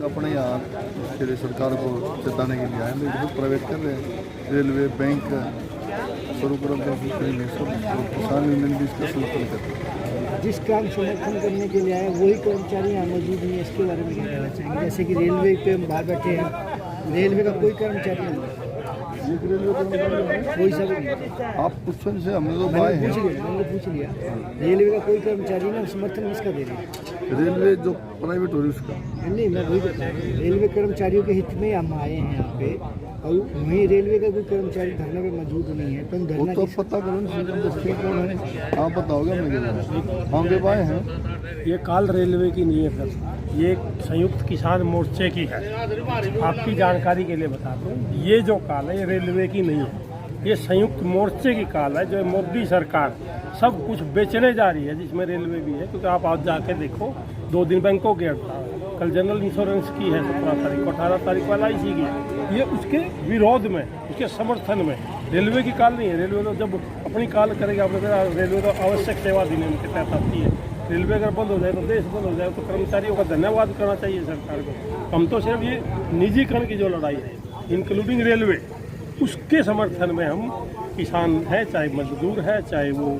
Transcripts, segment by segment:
अपने यहाँ फिर सरकार को चेताने के लिए आए हैं, जो प्राइवेट कर रहे हैं, रेलवे, बैंक शुरू करो तो किसान यूनियन भी इसका समर्थन करते हैं। जिस काम समर्थन करने के लिए आए वही कर्मचारी यहाँ मौजूद नहीं है, इसके बारे में क्या कहना चाहेंगे? जैसे कि रेलवे पे हम बाहर बैठे हैं, रेलवे का कोई कर्मचारी नहीं है, कोई सब नहीं। आप पूछो से हमने तो पाए हैं, मैंने पूछ लिया, रेलवे का कोई कर्मचारी ना, समर्थन किसका दे रहे हैं? रेलवे जो प्राइवेट हो रही है उसका। नहीं, मैं वही बता रहा हूँ, रेलवे कर्मचारियों के हित में हम आए हैं यहाँ पे, और वहीं रेलवे का कोई कर्मचारी धरने पे मौजूद नहीं है, तो हम धरना तो पता करो कौन है, आप बताओगे हम के पाए हैं। ये काल रेलवे की नहीं है सर, ये संयुक्त किसान मोर्चे की है। आपकी जानकारी के लिए बता दूं, ये जो काल है ये रेलवे की नहीं है, ये संयुक्त मोर्चे की काल है, जो मोदी सरकार सब कुछ बेचने जा रही है, जिसमें रेलवे भी है। क्योंकि आप आज जाके देखो, 2 दिन बैंकों की हड़ताल, कल जनरल इंश्योरेंस की है 17 तारीख को, 18 तारीख को LIC की है। ये उसके विरोध में, उसके समर्थन में, रेलवे की काल नहीं है। रेलवे तो जब अपनी काल करेगी, आपने कहा रेलवे तो आवश्यक सेवा अधिनियम के तहत आती है। रेलवे अगर बंद हो जाए तो देश बंद हो जाए, तो कर्मचारियों का धन्यवाद करना चाहिए सरकार को। हम तो सिर्फ ये निजीकरण की जो लड़ाई है, इंक्लूडिंग रेलवे, उसके समर्थन में हम किसान है, चाहे मजदूर है, चाहे वो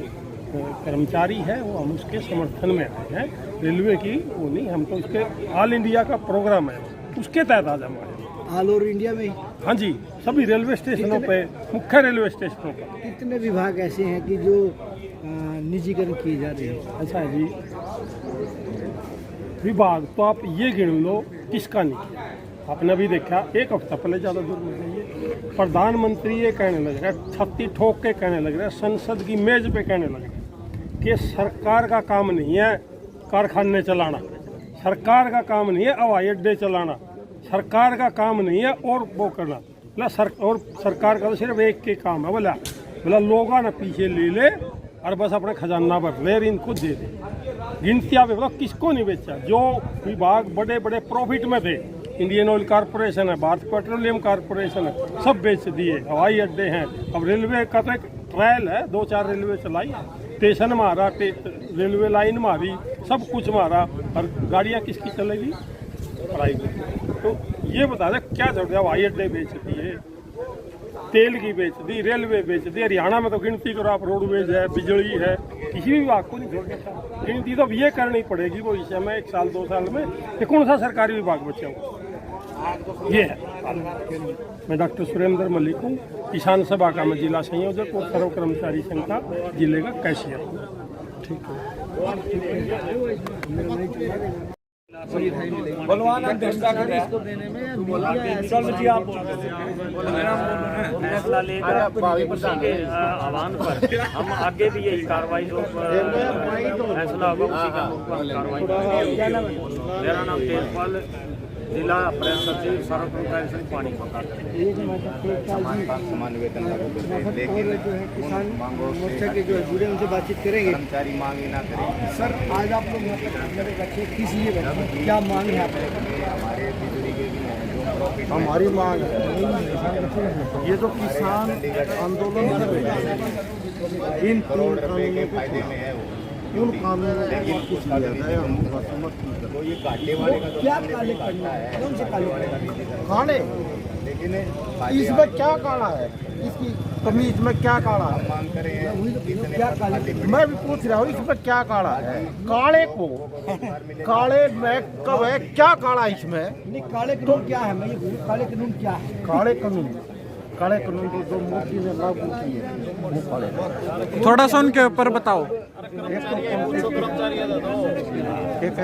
कर्मचारी है, वो हम उसके समर्थन में आए हैं। रेलवे की वो नहीं, हम तो उसके ऑल इंडिया का प्रोग्राम है, उसके तहत आज हम आए। ऑल ओवर इंडिया में? हाँ जी, सभी रेलवे स्टेशनों पे, मुख्य रेलवे स्टेशनों पर। कितने विभाग ऐसे हैं कि जो निजीकरण किए जा रहे हैं? अच्छा जी, विभाग तो आप ये गिन लो किसका नहीं किया। आपने अभी देखा, 1 हफ्ता पहले ज़्यादा दूर नहीं है, प्रधानमंत्री ये कहने लग रहा है, छत्ती ठोक के कहने लग रहा है, संसद की मेज पे कहने लग रहा है कि सरकार का काम नहीं है कारखाने चलाना, सरकार का काम नहीं है हवाई अड्डे चलाना, सरकार का काम नहीं है और वो करना, और सरकार का तो सिर्फ एक के काम है, बोला लोग ना पीछे ले ले और बस अपने खजाना भर ले, इनको दे दे। गिनती आप बोला किसको नहीं बेचा? जो विभाग बड़े बड़े प्रॉफिट में थे, इंडियन ऑयल कॉरपोरेशन है, भारत पेट्रोलियम कॉरपोरेशन है, सब बेच दिए। हवाई अड्डे हैं, अब रेलवे का तो एक ट्रायल है, 2-4 रेलवे चलाई, स्टेशन मारा, रेलवे लाइन मारी, सब कुछ मारा, और गाड़ियाँ किसकी चलेगी? प्राइवेट। तो ये बता दें क्या जरूरत है? हवाई अड्डे बेच दिए, तेल की बेच दी, रेलवे बेच दी। हरियाणा में तो गिनती करो आप, रोडवेज है, बिजली है, किसी भी विभाग को नहीं छोड़ना चाहिए। गिनती तो अब ये करनी पड़ेगी भविष्य में, 1 साल 2 साल में, कि कौन सा सरकारी विभाग बचा हुआ ये है। मैं डॉक्टर सुरेंद्र मलिक हूँ, किसान सभा का मैं जिला संयोजक और सर्व कर्मचारी संघ का जिले का कैशियर हूँ। ठीक है, बलवान फैसला लेकर के आह्वान पर हम आगे भी यही कार्रवाई, जो फैसला होगा उसी का कार्रवाई। मेरा नाम तेजपाल, जिला प्रेस सचिव, सर्व कर्मचारी संघ पानी पका। समान वेतन किसान मोर्चा के जो जुड़े उनसे बातचीत करेंगे, कर्मचारी मांग ना करें। सर आज आप लोग यहाँ पर बच्चे किस लिए बैठे, क्या मांग है हमारे हमारी मांग है? ये जो किसान आंदोलन कर रहे हैं, इन 3 कानूनों को, उन कानूनों को वापस लिया जाए, हम उनका समर्थन करें। ये काटे वाले का क्या काले करना है? कौन से काले? लेकिन इसमें क्या काला है? इसकी तमीज में क्या काला है? मांग करें क्या काले? मैं भी पूछ रहा हूँ, इसमें क्या काला है? काले को काले में कब है? क्या काला इसमें? नहीं, काले कानून क्या है? मैं ये बोलूँ, काले कानून क्या है? काले कानून तो जो मोदी ने लागू किए वो काले। थोड़ा सा उनके ऊपर बताओ। एक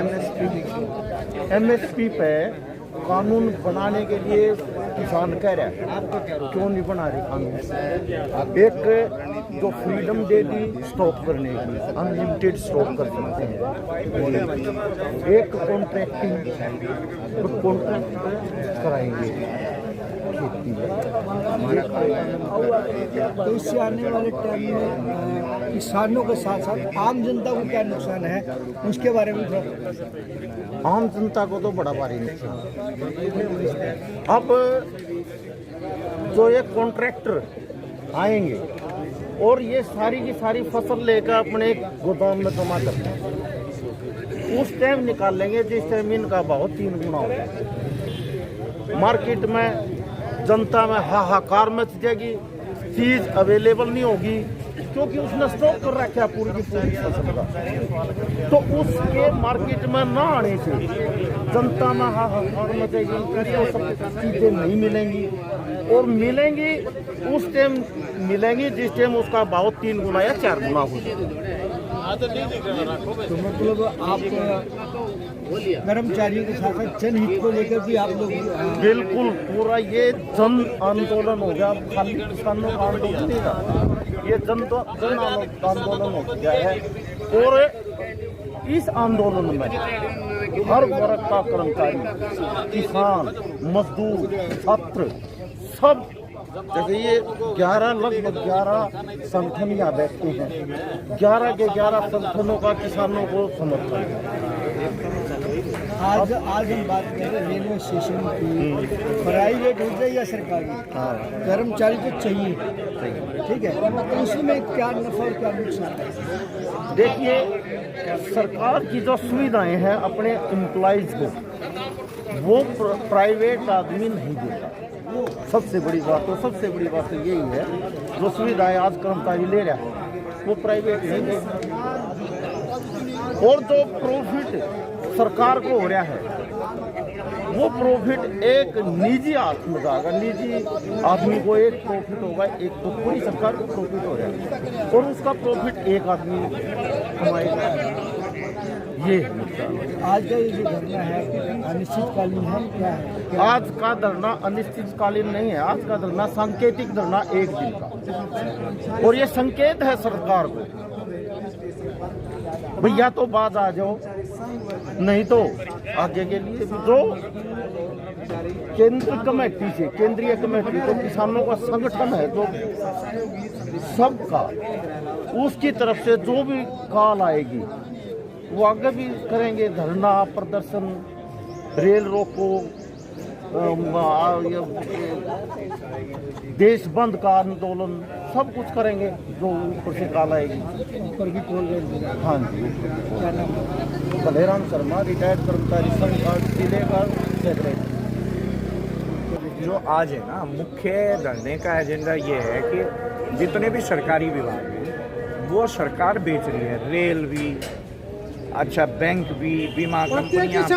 MSP पे कानून बनाने के लिए किसान कह रहा है, क्यों नहीं बना रही कानून? एक जो फ्रीडम दे दी स्टॉप करने की, अनलिमिटेड स्टॉप कर सकते हैं। एक कॉन्ट्रैक्ट कराएंगे खेती, तो इससे आने वाले टाइम में किसानों के साथ साथ आम जनता को क्या नुकसान है, उसके बारे में आम जनता को तो बड़ा भारी नुकसान। अब जो ये कॉन्ट्रैक्टर आएंगे और ये सारी की सारी फसल लेकर अपने गोदाम में जमा करते हैं, उस टाइम निकाल लेंगे जिस टाइम इनका भाव 3 गुना होगा। मार्केट में जनता में हाहाकार मच जाएगी, चीज़ अवेलेबल नहीं होगी, क्योंकि उसने स्टॉक कर रखा है पूरी की पूरी फसल का। तो उसके मार्केट में ना आने से जनता में हाहाकार मचेगी, उसको सब चीज़ें नहीं मिलेंगी, और मिलेंगी उस टाइम मिलेंगी जिस टाइम उसका भाव 3 गुना या 4 गुना हो जाएगा। तो मतलब आप कर्मचारियों के साथ साथ जनहित को लेकर भी आप लोग बिल्कुल पूरा ये जन आंदोलन हो गया, खाली किसानों का आंदोलन नहीं रहा, ये जन आंदोलन हो गया है। और इस आंदोलन में हर वर्ग का कर्मचारी, किसान, मजदूर, छात्र, सब जैसे ये 11 लगभग 11 संगठन यहाँ बैठते हैं, 11 के 11 संगठनों का किसानों को समर्थन है। आज हम बात कर रहे हैं रेलवे स्टेशन की, प्राइवेट हो जाए या सरकारी, कर्मचारी को चाहिए, ठीक है, तो उसमें क्या नफा और क्या नुकसान है? देखिए, सरकार की जो सुविधाएं हैं अपने एम्प्लॉइज को, वो प्राइवेट आदमी नहीं देता। सबसे बड़ी बात तो यही है, जो सुविधाएं आज कर्मचारी ले रहा है वो प्राइवेट नहीं देता। और जो प्रॉफिट सरकार को हो रहा है, वो प्रॉफिट एक निजी हाथ में जाएगा, निजी आदमी को एक प्रॉफिट होगा, एक तो पूरी सरकार को प्रॉफिट हो रहा है, और उसका प्रॉफिट एक आदमी कमाएगा। ये आज का ये जो धरना है अनिश्चितकालीन है, क्या है? आज का धरना अनिश्चितकालीन नहीं है, आज का धरना सांकेतिक धरना 1 दिन का, और ये संकेत है सरकार को, भैया तो बाज आ जाओ, नहीं तो आगे के लिए जो केंद्रीय कमेटी तो किसानों का संगठन है, जो सबका, उसकी तरफ से जो भी कॉल आएगी वो आगे भी करेंगे, धरना प्रदर्शन, रेल रोको, देश बंद का आंदोलन, सब कुछ करेंगे जो ऊपर से कॉल आएगी। ऊपर भी कॉल रहेगी। हाँ जी, क्या नाम है? बलराम शर्मा, रिटायर्ड कर्मचारी संघ का जिले का सेक्रेटरी। जो आज है ना, मुख्य धरने का एजेंडा ये है कि जितने भी सरकारी विभाग हैं वो सरकार बेच रही है, रेल भी, अच्छा बैंक भी, बीमा कंपनियां भी,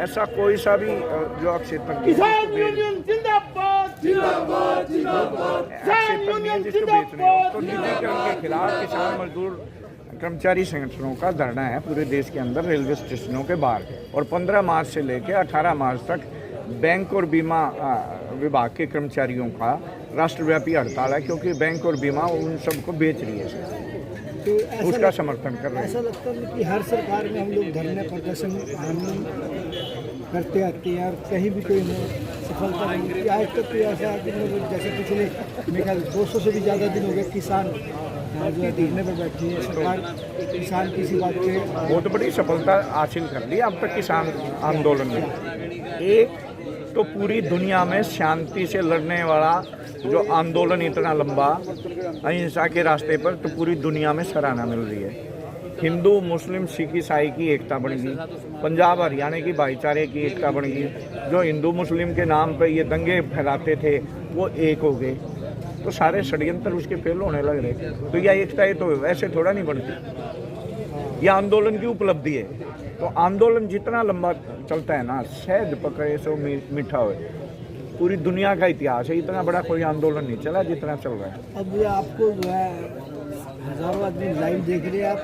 ऐसा कोई सा भी जो क्षेत्र किसान यूनियन जिंदाबाद, जिंदाबाद, जिंदाबाद, किसान यूनियन जिंदाबाद। तो निजीकरण के खिलाफ किसान मजदूर कर्मचारी संगठनों का धरना है पूरे देश के अंदर, रेलवे स्टेशनों के बाहर, और 15 मार्च से लेकर 18 मार्च तक बैंक और बीमा विभाग के कर्मचारियों का राष्ट्रव्यापी हड़ताल है, क्योंकि बैंक और बीमा उन सबको बेच रही है, तो उसका समर्थन कर रहे हैं। ऐसा लगता है कि हर सरकार में हम लोग धरना प्रदर्शन करते आते हैं और कहीं भी कोई सफलता नहीं मिलती। आज तक तो ऐसा है कि जैसे पिछले मेरे ख्याल 200 से भी ज़्यादा दिन हो गए किसान जो है धरने पर बैठे हैं, सरकार किसान किसी बात पे बहुत बड़ी सफलता हासिल कर ली अब तक किसान आंदोलन में। एक तो पूरी दुनिया में शांति से लड़ने वाला जो आंदोलन इतना लंबा अहिंसा के रास्ते पर, तो पूरी दुनिया में सराहना मिल रही है। हिंदू, मुस्लिम, सिख, ईसाई की एकता बन गई, पंजाब हरियाणा की भाईचारे की एकता बन गई, जो हिंदू मुस्लिम के नाम पर ये दंगे फैलाते थे वो एक हो गए, तो सारे षड्यंत्र उसके फेल होने लग रहे। तो यह एकता है तो वैसे थोड़ा नहीं बनती, यह आंदोलन की उपलब्धि है। तो आंदोलन जितना लंबा चलता है ना, शहद पकड़े सो मीठा हो। पूरी दुनिया का इतिहास है, इतना बड़ा कोई आंदोलन नहीं चला जितना चल रहा है। अब ये आपको जो है हजारों आदमी लाइव देख रहे हैं, आप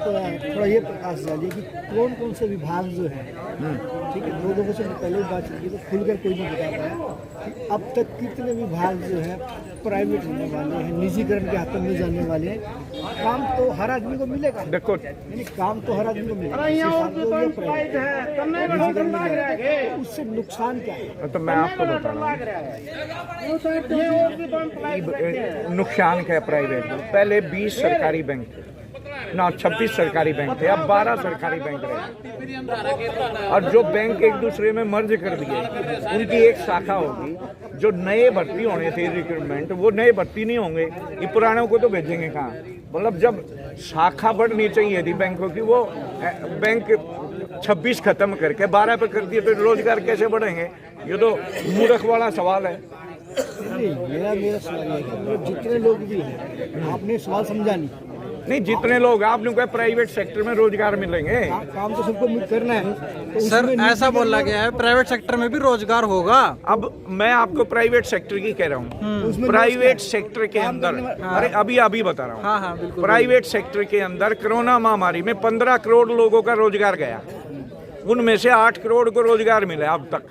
थोड़ा ये प्रकाश डालिए कि कौन कौन से विभाग जो है, ठीक है, 2 लोगों से पहले बात की तो खुलकर कोई नहीं बता पाया कि अब तक कितने विभाग जो है प्राइवेट होने वाले हैं, निजीकरण के हाथों में जाने वाले हैं। काम तो हर आदमी को मिलेगा, देखो काम तो हर आदमी को मिलेगा, उससे नुकसान क्या है? तो मैं आपको बता रहा हूँ नुकसान क्या है प्राइवेट में। पहले 20 सरकारी बैंक थे ना, 26 सरकारी बैंक थे, अब 12 सरकारी बैंक रहे। और जो बैंक एक दूसरे में मर्ज कर दिए, उनकी एक शाखा होगी। जो नए भर्ती होने थे रिक्रूटमेंट, वो नए भर्ती नहीं होंगे, ये पुरानों को तो भेजेंगे कहाँ। मतलब जब शाखा बढ़नी चाहिए थी बैंकों की, वो बैंक 26 खत्म करके 12 पे कर दिए तो रोजगार कैसे बढ़ेंगे? ये तो मूर्ख वाला सवाल है। नहीं, मेरा सवाल ये है कि मतलब जितने लोग भी हैं, आपने सवाल समझा नहीं। जितने लोग आपने कहा प्राइवेट सेक्टर में रोजगार मिलेंगे, काम तो सबको करना है। तो सर ऐसा बोला गया है प्राइवेट सेक्टर में भी रोजगार होगा। अब मैं आपको प्राइवेट सेक्टर की कह रहा हूँ। प्राइवेट सेक्टर के अंदर, अरे अभी बता रहा हूँ। हाँ बिल्कुल। प्राइवेट सेक्टर के अंदर कोरोना महामारी में 15 करोड़ लोगों का रोजगार गया, उनमें से 8 करोड़ को रोजगार मिला अब तक।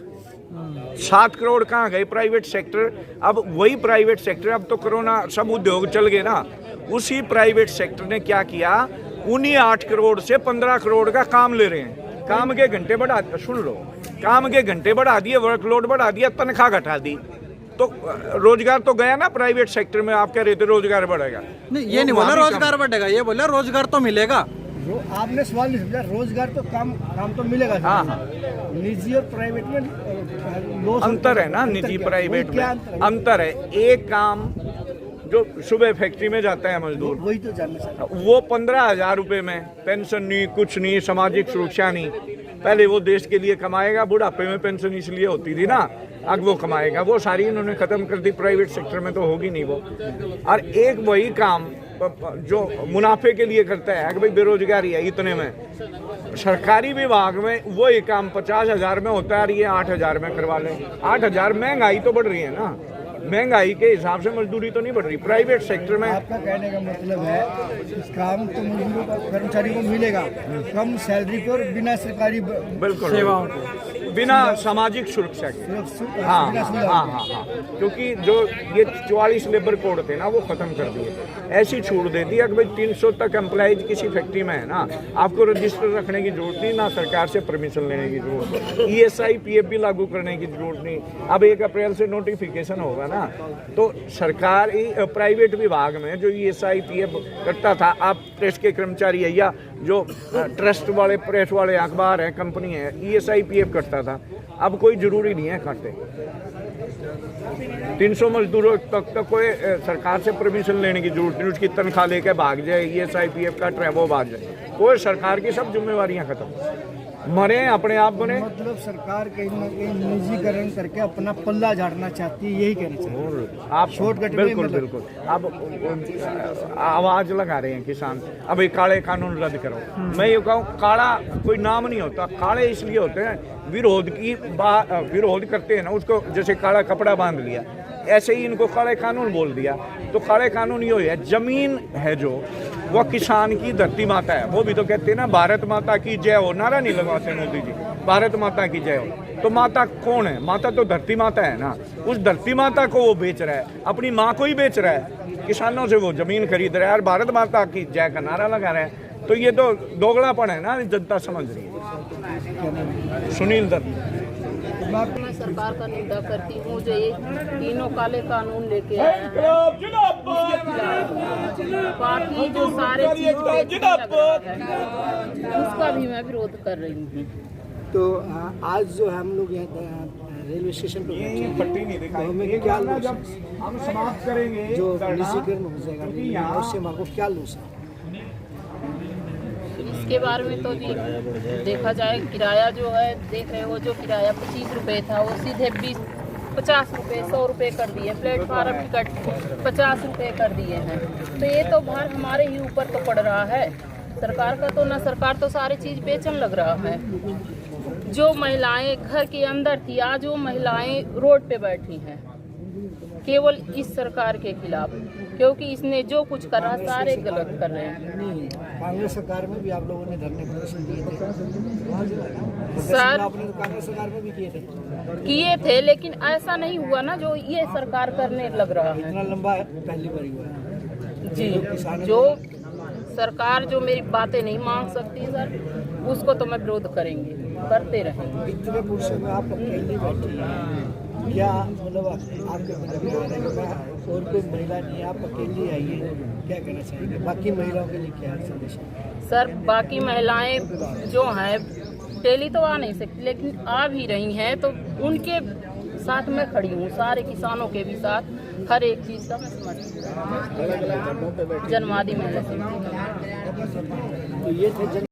7 करोड़ कहाँ गए प्राइवेट सेक्टर? अब वही प्राइवेट सेक्टर, अब तो कोरोना सब उद्योग चल गए ना, उसी प्राइवेट सेक्टर ने क्या किया, उन्हीं 8 करोड़ से 15 करोड़ का काम ले रहे हैं। काम के घंटे बढ़ा, सुन लो, काम के घंटे बढ़ा दिए, वर्कलोड बढ़ा दिया, तनख्वाह घटा दी, तो रोजगार तो गया ना प्राइवेट सेक्टर में। आप कह रहे थे रोजगार बढ़ेगा, नहीं ये नहीं बोला रोजगार बढ़ेगा, ये बोला रोजगार तो मिलेगा। आपने सवाल नहीं समझा। रोजगार तो काम तो मिलेगा। हाँ। निजी और प्राइवेट में अंतर है ना, निजी प्राइवेट में अंतर है। एक काम जो सुबह फैक्ट्री में जाता है मजदूर, वही तो जानना चाहता हूं। वो 15,000 रुपए में पेंशन नहीं, कुछ नहीं, सामाजिक सुरक्षा नहीं। पहले वो देश के लिए कमाएगा, बुढ़ापे में पेंशन इसलिए होती थी ना, अब वो कमाएगा। वो सारी इन्होंने खत्म कर दी, प्राइवेट सेक्टर में तो होगी नहीं वो। और एक वही काम जो मुनाफे के लिए करता है कि भाई बेरोजगारी है इतने में, सरकारी विभाग में वही काम 50,000 में होता है और ये 8,000 में करवा लें। 8,000, महंगाई तो बढ़ रही है ना, महंगाई के हिसाब से मजदूरी तो नहीं बढ़ रही प्राइवेट सेक्टर में। आपका कहने का मतलब है कि काम तो मजदूरों को, कर्मचारी को मिलेगा कम सैलरी पर, बिना सरकारी बिल्कुल सेवाओं, बिना सामाजिक सुरक्षा के। हाँ, क्योंकि जो ये 44 लेबर कोड थे ना, वो खत्म कर दिए। ऐसी छूट दे दी कि भाई 300 तक एम्प्लॉयज किसी फैक्ट्री में है ना, आपको रजिस्टर रखने की जरूरत नहीं, ना सरकार से परमिशन लेने की जरूरत, ESI PF भी लागू करने की जरूरत नहीं। अब 1 अप्रैल से नोटिफिकेशन होगा ना, तो सरकार प्राइवेट विभाग में जो ESI PF करता था, आप प्रेस के कर्मचारी है या जो ट्रस्ट वाले प्रेस वाले अखबार है, कंपनी है, ESI PF करता था, अब कोई जरूरी नहीं है काटे। 300 मजदूरों तक कोई सरकार से परमिशन लेने की जरूरत नहीं, उसकी तनख्वाह लेके भाग जाए, ESI PF कट रहा है वो भाग जाए, कोई सरकार की सब जिम्मेवारियां खत्म, मरे अपने आप बने। मतलब सरकार कहीं ना कहीं निजीकरण करके अपना पल्ला झाड़ना चाहती है, यही कहना चाहती है आप। शॉर्टकट में बिल्कुल मतलब। बिल्कुल। अब आवाज लगा रहे हैं किसान, अब ये काले कानून रद्द करो। मैं ये कहूँ, काला कोई नाम नहीं होता, काले इसलिए होते हैं विरोध करते हैं ना उसको, जैसे काला कपड़ा बांध लिया, ऐसे ही इनको काले कानून बोल दिया। तो काले कानून ये है, जमीन है जो, वो किसान की धरती माता है। वो भी तो कहते हैं ना, भारत माता की जय हो, नारा नहीं लगवाते मोदी जी, भारत माता की जय हो। तो माता कौन है? माता तो धरती माता है ना। उस धरती माता को वो बेच रहा है, अपनी माँ को ही बेच रहा है, किसानों से वो जमीन खरीद रहा है और भारत माता की जय का नारा लगा रहा है। तो ये तो दोगलापन है ना, जनता समझ रही है। सुनील दत्त। मैं सरकार का निंदा करती हूँ जो ये तीनों काले कानून लेके आया है, बाकी जो सारे चीज उसका भी मैं विरोध कर रही हूँ। तो आज जो हम लोग यहाँ रेलवे स्टेशन पर पट्टी नहीं दिखाई, हमें क्या लॉस है? हम समाप्त करेंगे जो निजीकरण हो जाएगा उससे हमारे को क्या लॉस है? इसके बारे में तो जी देखा जाए, किराया जो है देख रहे हो, जो किराया 25 रुपये था वो सीधे 50 रुपये 100 रुपये कर दिए। प्लेटफार्म टिकट 50 रुपये कर दिए हैं। तो ये तो भार हमारे ही ऊपर तो पड़ रहा है, सरकार का तो ना। सरकार तो सारी चीज़ बेचन लग रहा है। जो महिलाएं घर के अंदर थी, आज वो महिलाएं रोड पे बैठी हैं केवल इस सरकार के खिलाफ, क्योंकि इसने जो कुछ कर रहा सारे गलत कर रहे हैं। नहीं, कांग्रेस सरकार में भी आप लोगों ने धरने प्रदर्शन किए थे सर, आपने तो कांग्रेस सरकार में भी किए थे, लेकिन ऐसा नहीं हुआ ना जो ये सरकार करने लग रहा है। इतना लंबा पहली बार हुआ है जी। जो सरकार जो मेरी बातें नहीं मान सकती सर, उसको तो मैं विरोध करेंगे, करते रहेंगे। इतने पुरुषों में आप अकेली बैठी हैं, क्या मतलब आपके और कोई महिला नहीं, आप अकेली आई है, क्या कहना चाहिए? बाकी महिलाओं के लिए क्या संदेश है? सर, बाकी महिलाएं जो हैं डेली तो आ नहीं सकती, लेकिन आ भी रही हैं, तो उनके साथ मैं खड़ी हूँ, सारे किसानों के भी साथ, हर एक चीज़ का मैं समर्थन। जन्मवादी महिला तो ये थे